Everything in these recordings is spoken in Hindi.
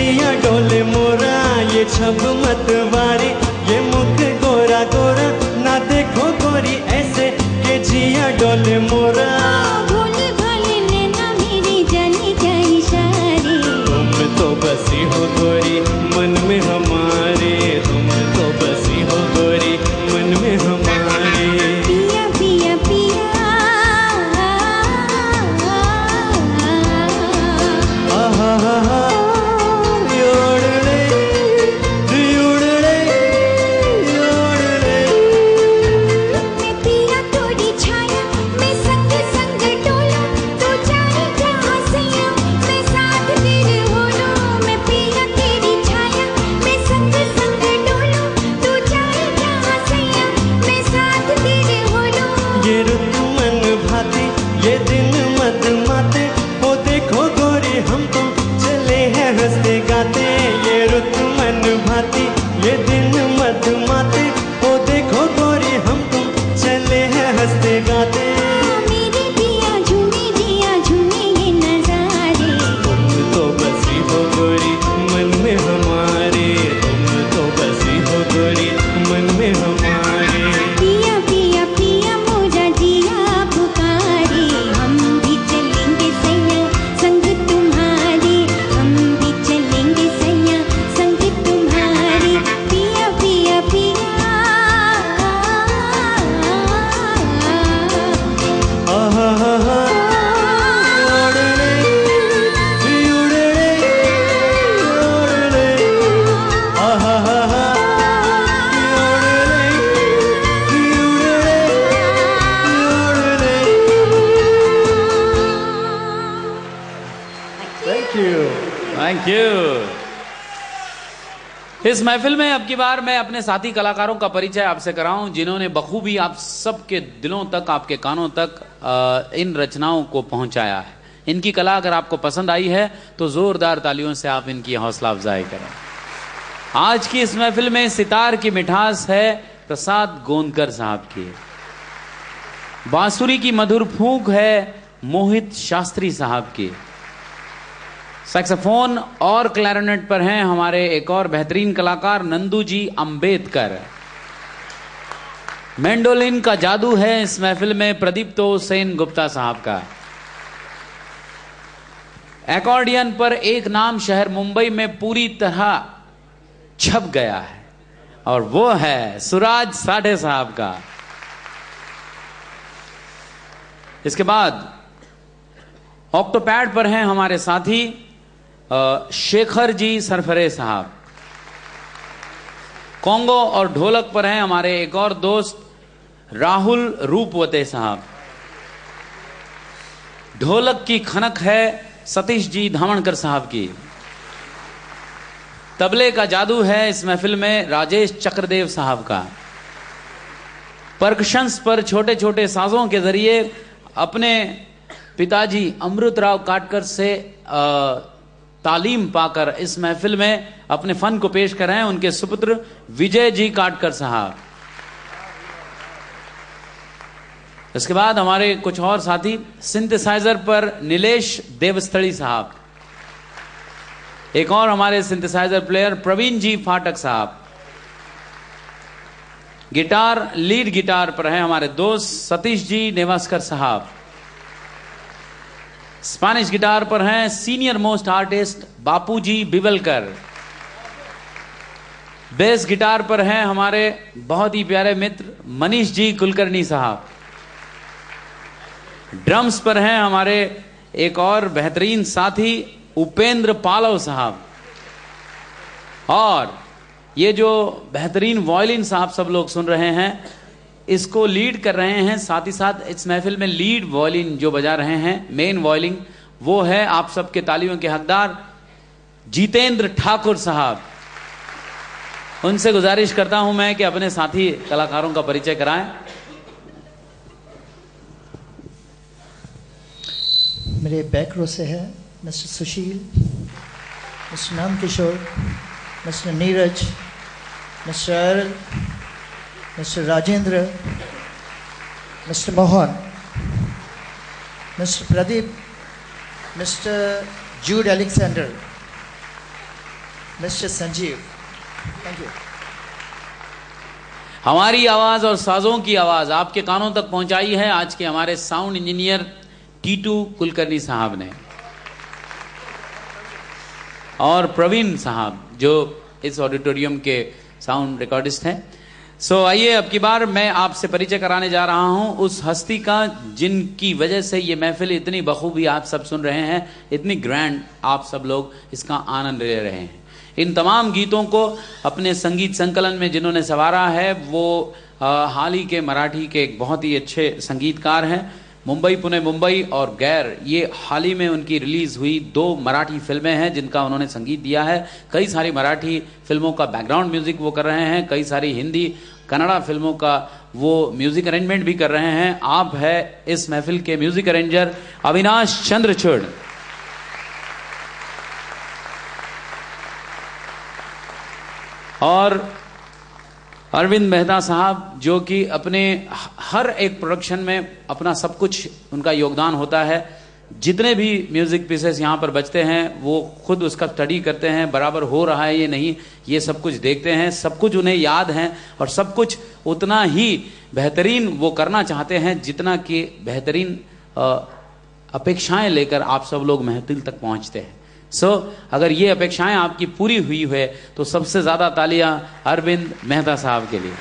जिया डोले मोरा, ये छब मतवारी, ये मुख गोरा गोरा, ना देखो गोरी ऐसे के जिया डोले मोरा। भोले भाले नैना मेरी जाने क्या इशारे, तुम तो बसी हो गोरी मन में हमारे, तुम तो बसी हो गोरी मन में हमारे। पिया पिया पिया आहा हा हा मैं पिया तोरी छाया, मैं संग संग डोलूं, तू जाने जहाँ सैया, मैं साथ तेरे होलूं। मैं पिया तेरी छाया, मैं संग संग डोलूं, तू जाने जहाँ सैया, मैं साथ तेरे होलूं। ये रुत मन भाती, ये दिन मत माते, वो देखो गोरी हम तो चले हैं हंसते गाते। ये रुत मन भाती, ये दिन मत माते, वो देखो गोरी हम तो चले हैं हंसते गाते। मेरे पिया झूमे जिया झूमे ये नजारे, तुम तो बसी हो गोरी मन में हमारे, तुम तो बसी हो गोरी मन में हमारे। पिया पिया पिया मोरा जिया पुकारे, हम भी चलेंगे सैया संग तुम्हारे, हम भी चलेंगे सैया संग तुम्हारे। पिया पिया पिया आहा हा हा आहा हा हा थैंक यू। Thank you. इस महफिल में अब की बार मैं अपने साथी कलाकारों का परिचय आपसे कराऊं, जिन्होंने बखूबी आप सबके दिलों तक, आपके कानों तक इन रचनाओं को पहुंचाया है। इनकी कला अगर आपको पसंद आई है तो जोरदार तालियों से आप इनकी हौसला अफजाई करें। आज की इस महफिल में सितार की मिठास है प्रसाद गोंदकर साहब की, बांसुरी की मधुर फूंक है मोहित शास्त्री साहब की, सैक्सोफोन और क्लैरिनेट पर हैं हमारे एक और बेहतरीन कलाकार नंदू जी अंबेडकर। मैंडोलिन का जादू है इस महफिल में प्रदीप्तो सेन गुप्ता साहब का। एकॉर्डियन पर एक नाम शहर मुंबई में पूरी तरह छप गया है और वो है सुराज साठे साहब का। इसके बाद ऑक्टोपैड पर हैं हमारे साथी शेखर जी सरफरे साहब। कॉन्गो और ढोलक पर हैं हमारे एक और दोस्त राहुल रूपवते साहब। ढोलक की खनक है सतीश जी धामणकर साहब की। तबले का जादू है इस महफिल में राजेश चक्रदेव साहब का। परकशंस पर छोटे छोटे साजों के जरिए अपने पिताजी अमृतराव काटकर से तालीम पाकर इस महफिल में अपने फन को पेश कर रहे हैं उनके सुपुत्र विजय जी काटकर साहब। इसके बाद हमारे कुछ और साथी सिंथेसाइजर पर नीलेश देवस्थली साहब, एक और हमारे सिंथेसाइजर प्लेयर प्रवीण जी फाटक साहब। गिटार लीड गिटार पर हैं हमारे दोस्त सतीश जी नेवास्कर साहब। स्पेनिश गिटार पर हैं सीनियर मोस्ट आर्टिस्ट बापूजी बिवलकर। बेस गिटार पर हैं हमारे बहुत ही प्यारे मित्र मनीष जी कुलकर्णी साहब। ड्रम्स पर हैं हमारे एक और बेहतरीन साथी उपेंद्र पालव साहब। और ये जो बेहतरीन वायलिन साहब सब लोग सुन रहे हैं, इसको लीड कर रहे हैं, साथ ही साथ इस महफिल में लीड वायलिन जो बजा रहे हैं, मेन वायलिन, वो है आप सबके तालियों के हकदार जितेंद्र ठाकुर साहब। उनसे गुजारिश करता हूं मैं कि अपने साथी कलाकारों का परिचय कराएं। मेरे बैक रो से है मिस्टर सुशील, मिस्टर नाम Kishore, mister Neeraj, mister Aral, mister Rajendra, mister Mohan, mister Pradeep, mister Jude Alexander, Mr. Sanjeev. Thank you. हमारी आवाज और साजों की आवाज आपके कानों तक पहुंचाई है आज के हमारे साउंड इंजीनियर टीटू कुलकर्णी साहब ने और प्रवीण साहब जो इस ऑडिटोरियम के साउंड रिकॉर्डिस्ट हैं। सो आइए अब की बार मैं आपसे परिचय कराने जा रहा हूं उस हस्ती का जिनकी वजह से ये महफिल इतनी बखूबी आप सब सुन रहे हैं, इतनी ग्रैंड आप सब लोग इसका आनंद ले रहे हैं। इन तमाम गीतों को अपने संगीत संकलन में जिन्होंने संवारा है वो हाल ही के मराठी के एक बहुत ही अच्छे संगीतकार हैं। मुंबई पुणे मुंबई और गैर, ये हाल ही में उनकी रिलीज हुई 2 मराठी फिल्में हैं जिनका उन्होंने संगीत दिया है। कई सारी मराठी फिल्मों का बैकग्राउंड म्यूजिक वो कर रहे हैं, कई सारी हिंदी कन्नड़ा फिल्मों का वो म्यूजिक अरेंजमेंट भी कर रहे हैं। आप है इस महफिल के म्यूजिक अरेंजर अविनाश चंद्रचूड़। और अरविंद मेहता साहब जो कि अपने हर एक प्रोडक्शन में अपना सब कुछ उनका योगदान होता है। जितने भी म्यूजिक पीसेस यहाँ पर बजते हैं वो खुद उसका स्टडी करते हैं, बराबर हो रहा है ये नहीं, ये सब कुछ देखते हैं, सब कुछ उन्हें याद है और सब कुछ उतना ही बेहतरीन वो करना चाहते हैं जितना कि बेहतरीन अपेक्षाएं लेकर आप सब लोग महफिल तक पहुँचते हैं। अगर ये अपेक्षाएं आपकी पूरी हुई है तो सबसे ज्यादा तालियां अरविंद मेहता साहब के लिए।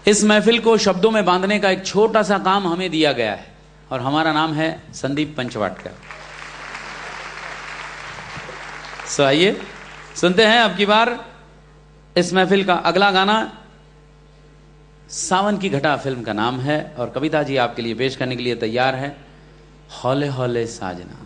इस महफिल को शब्दों में बांधने का एक छोटा सा काम हमें दिया गया है और हमारा नाम है संदीप पंचवाटकर। आइए सुनते हैं अब की बार इस महफिल का अगला गाना। सावन की घटा फिल्म का नाम है और कविता जी आपके लिए पेश करने के लिए तैयार है। हौले हौले साजना।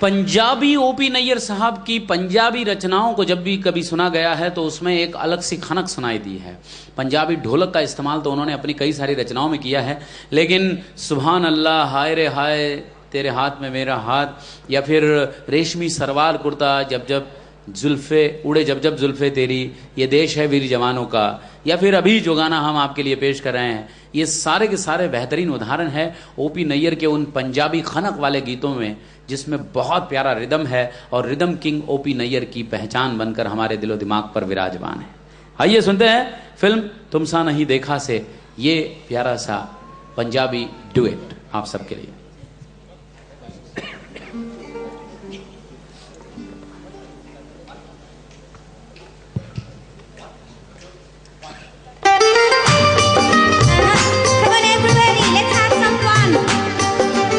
पंजाबी ओपी नैयर साहब की पंजाबी रचनाओं को जब भी कभी सुना गया है तो उसमें एक अलग सी खनक सुनाई दी है। पंजाबी ढोलक का इस्तेमाल तो उन्होंने अपनी कई सारी रचनाओं में किया है, लेकिन सुभान अल्लाह, हाय रे हाय, तेरे हाथ में मेरा हाथ, या फिर रेशमी सलवार कुर्ता, जब जब जुल्फे उड़े जब जब जुल्फे तेरी, ये देश है वीर जवानों का, या फिर अभी जो गाना हम आपके लिए पेश कर रहे हैं, ये सारे के सारे बेहतरीन उदाहरण है ओपी नैयर के उन पंजाबी खनक वाले गीतों में जिसमें बहुत प्यारा रिदम है, और रिदम किंग ओपी नैयर की पहचान बनकर हमारे दिलो दिमाग पर विराजमान है। आइए सुनते हैं फिल्म तुम सा नहीं देखा से ये प्यारा सा पंजाबी डुएट आप सबके लिए। Come on everybody, let's have some fun.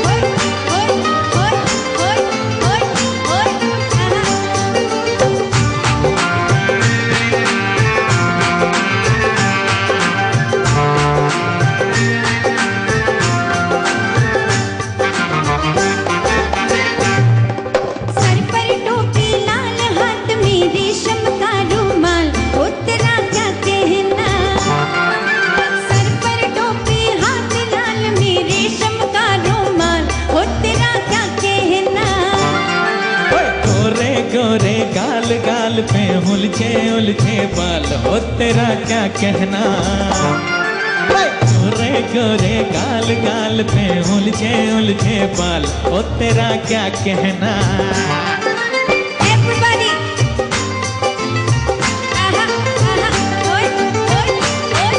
Hoy, hoy, hoy, hoy, hoy, hoy. Sir पर टोपी लाल, हाथ में रेशम का रुमाल, हो तेरा क्या कहना। सर पर टोपी, हाथ लाल में रेशम का रुमाल, हो तेरा क्या कहना। गोरे गोरे गाल गाल पे उलझे उलझे बाल, हो तेरा क्या कहना। गोरे गोरे गाल गाल पे उलझे उलझे बाल, हो तेरा क्या कहना। Everybody. आहा, आहा, होय, होय, होय।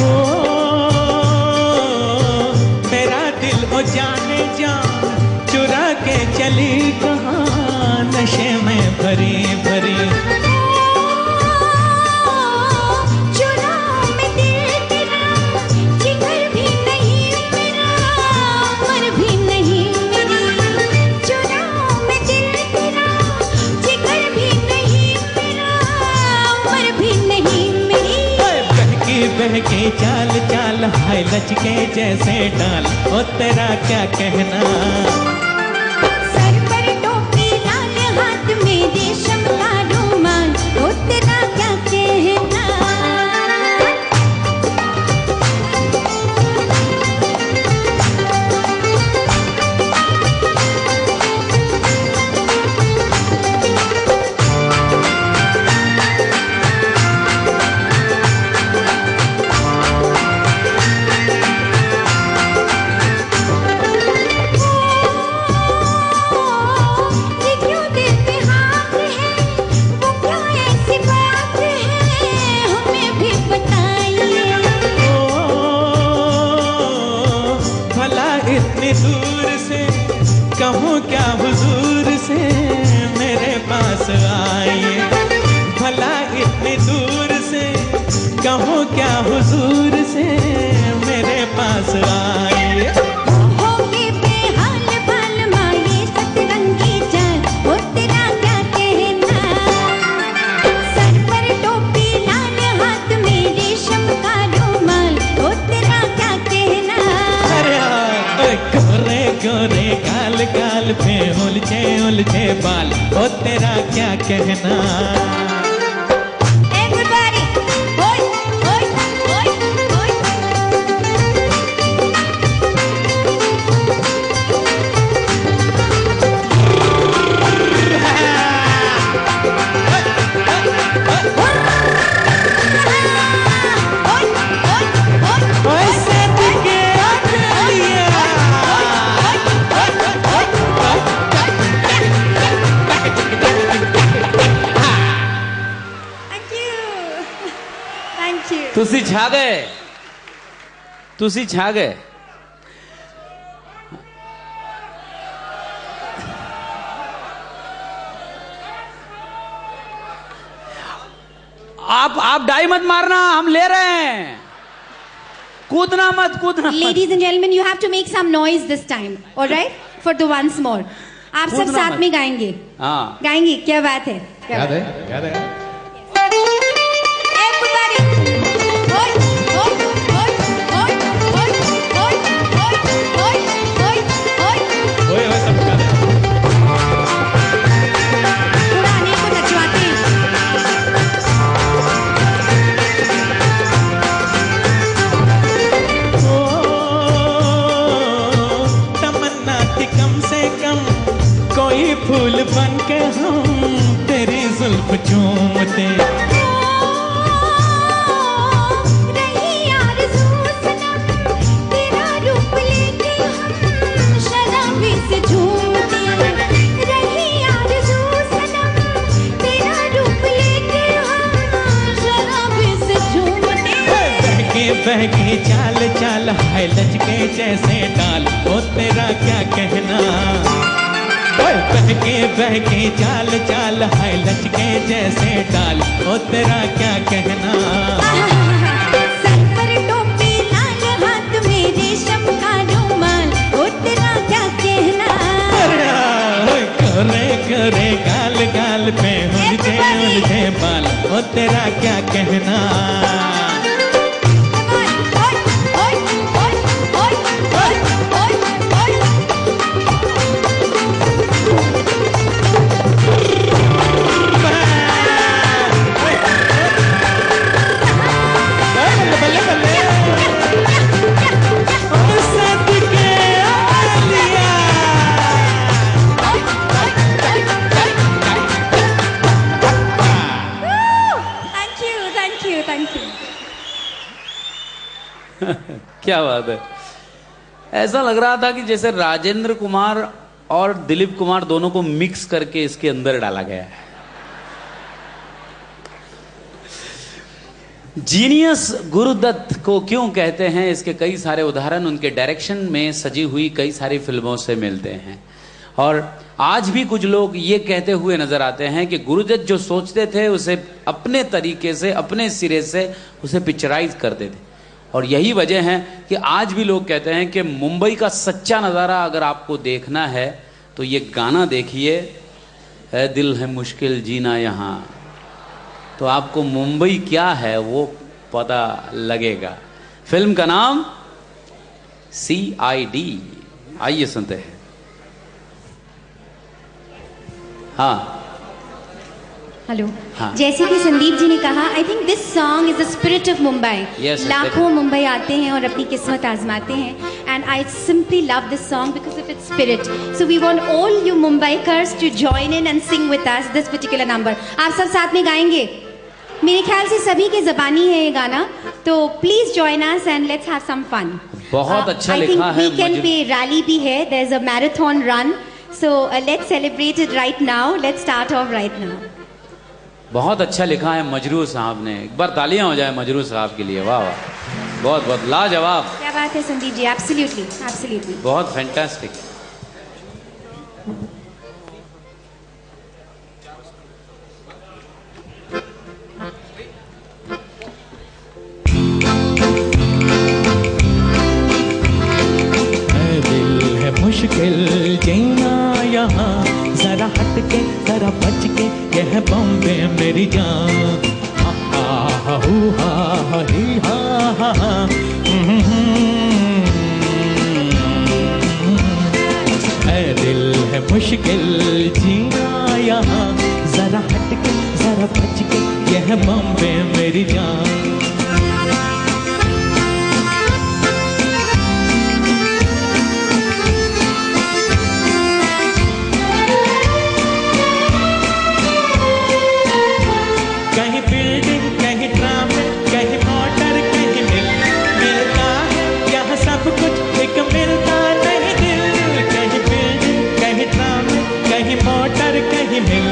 ओ मेरा दिल हो जाने जा, चुरा के चली कहाँ, नशे में भरी भरी। चुराओ में दिल तेरा, जिगर भी नहीं मेरा, उम्र भी नहीं मेरी। चुराओ में दिल तेरा, जिगर भी नहीं मेरा, उम्र भी नहीं मेरी। बहकी बहकी चाल चाल, हाय लचके जैसे डाल, ओ तेरा क्या कहना। सर पर टोपी लाल, हाथ में रेशम का रुमाल, हो तेरा क्या कहना। ये क्यों दिल पे हाथ है, वो क्या ऐसी बात है, हमें भी बताइए। ओ भला इतनी दूर से कहूँ क्या हुजूर से, मेरे पास आइए। भला इतनी दूर से कहूँ क्या हुजूर से, मेरे पास आइए। होंगे बेहाल बाल माये सतरंगी चाल, हो तेरा क्या कहना। सर पर टोपी लाल, हाथ में रेशम का रुमाल, हो तेरा क्या कहना। अरे गोरे गोरे गाल गाल पे उलझे उलझे बाल, ओ तेरा क्या कहना। Everybody, hoy, hoy, hoy, hoy. होय, होय, होय, ऐसे दिखे लिया। Thank you. Thank you. तुसी छा गए, तुसी छा गए। आप डाई मत मारना, हम ले रहे हैं। कूदना मत, कूदना मत। Ladies and gentlemen, you have to make some noise this time, all right? For the once more. आप सब कूदना साथ मत। में गाएंगे। हाँ गाएंगे, क्या बात है, क्या याद बात है, याद है। Everybody. Hoy, hoy, hoy, hoy, hoy, hoy, hoy, hoy, hoy, hoy. ओए सब याद है। उड़ाने को नचवाते हैं। तमन्ना थी कम से कम कोई फूल बन के हम तेरी जुल्फ चूमते। रही आरज़ू सनम, तेरा रूप लेके हम शराबी से झूमते। रही आरज़ू सनम, तेरा रूप लेके हम शराबी से झूमते। बहके चाल चाल है लचके जैसे डाल, ओ तेरा क्या कहना। ओए बहके चाल चाल है लचके जैसे डाल, ओ तेरा क्या कहना। सर पर टोपी लाल, हाथ में रेशम का रुमाल, ओ तेरा क्या कहना। ओए करे करे गाल गाल पे उलझे बाल, ओ तेरा क्या कहना। Thank you. क्या बात है। ऐसा लग रहा था कि जैसे राजेंद्र कुमार और दिलीप कुमार दोनों को मिक्स करके इसके अंदर डाला गया है। जीनियस गुरुदत्त को क्यों कहते हैं, इसके कई सारे उदाहरण उनके डायरेक्शन में सजी हुई कई सारी फिल्मों से मिलते हैं। और आज भी कुछ लोग ये कहते हुए नजर आते हैं कि गुरुदत्त जो सोचते थे उसे अपने तरीके से, अपने सिरे से उसे पिक्चराइज करते थे। और यही वजह है कि आज भी लोग कहते हैं कि मुंबई का सच्चा नज़ारा अगर आपको देखना है तो ये गाना देखिए, है दिल है मुश्किल जीना यहाँ, तो आपको मुंबई क्या है वो पता लगेगा। फिल्म का नाम CID। आइए सुनते हैं। हाँ हेलो। हाँ। जैसे कि संदीप जी ने कहा, I think this song is the spirit of Mumbai. Yes, लाखों मुंबई आते हैं और अपनी किस्मत आजमाते हैं, and I simply love this song because of its spirit. So we want all you Mumbaikars to join in and sing with us this particular number. आप सब साथ में गाएंगे? मेरे ख्याल से सभी के ज़बानी है ये गाना, तो please join us and let's have some fun. बहुत अच्छा आई लिखा थिंक है। वीकेंड पे रैली भी है, there is a marathon run, so let's celebrate it right now. Let's start off right now. बहुत अच्छा लिखा है मजरूर साहब ने। एक बार तालियां हो जाए मजरूर साहब के लिए। वाह वाह, बहुत बहुत लाजवाब, क्या बात है संदीप जी, एब्सोल्युटली एब्सोल्युटली। बहुत फैंटास्टिक। दिल है मुश्किल जीना यहाँ, जरा हट के जरा बच के, यह बॉम्बे मेरी जान। हा हा हू हा हा ही हा हा हा। ऐ दिल है मुश्किल जीना यहाँ, जरा हट के जरा बच के, यह बॉम्बे मेरी जान। कहीं बिल्डिंग कहीं ट्राम, कहीं मोटर कहीं मिलता है, यहाँ सब कुछ एक मिलता नहीं दिल। कहीं बिल्डिंग कहीं ट्राम, कहीं मोटर कहीं मिल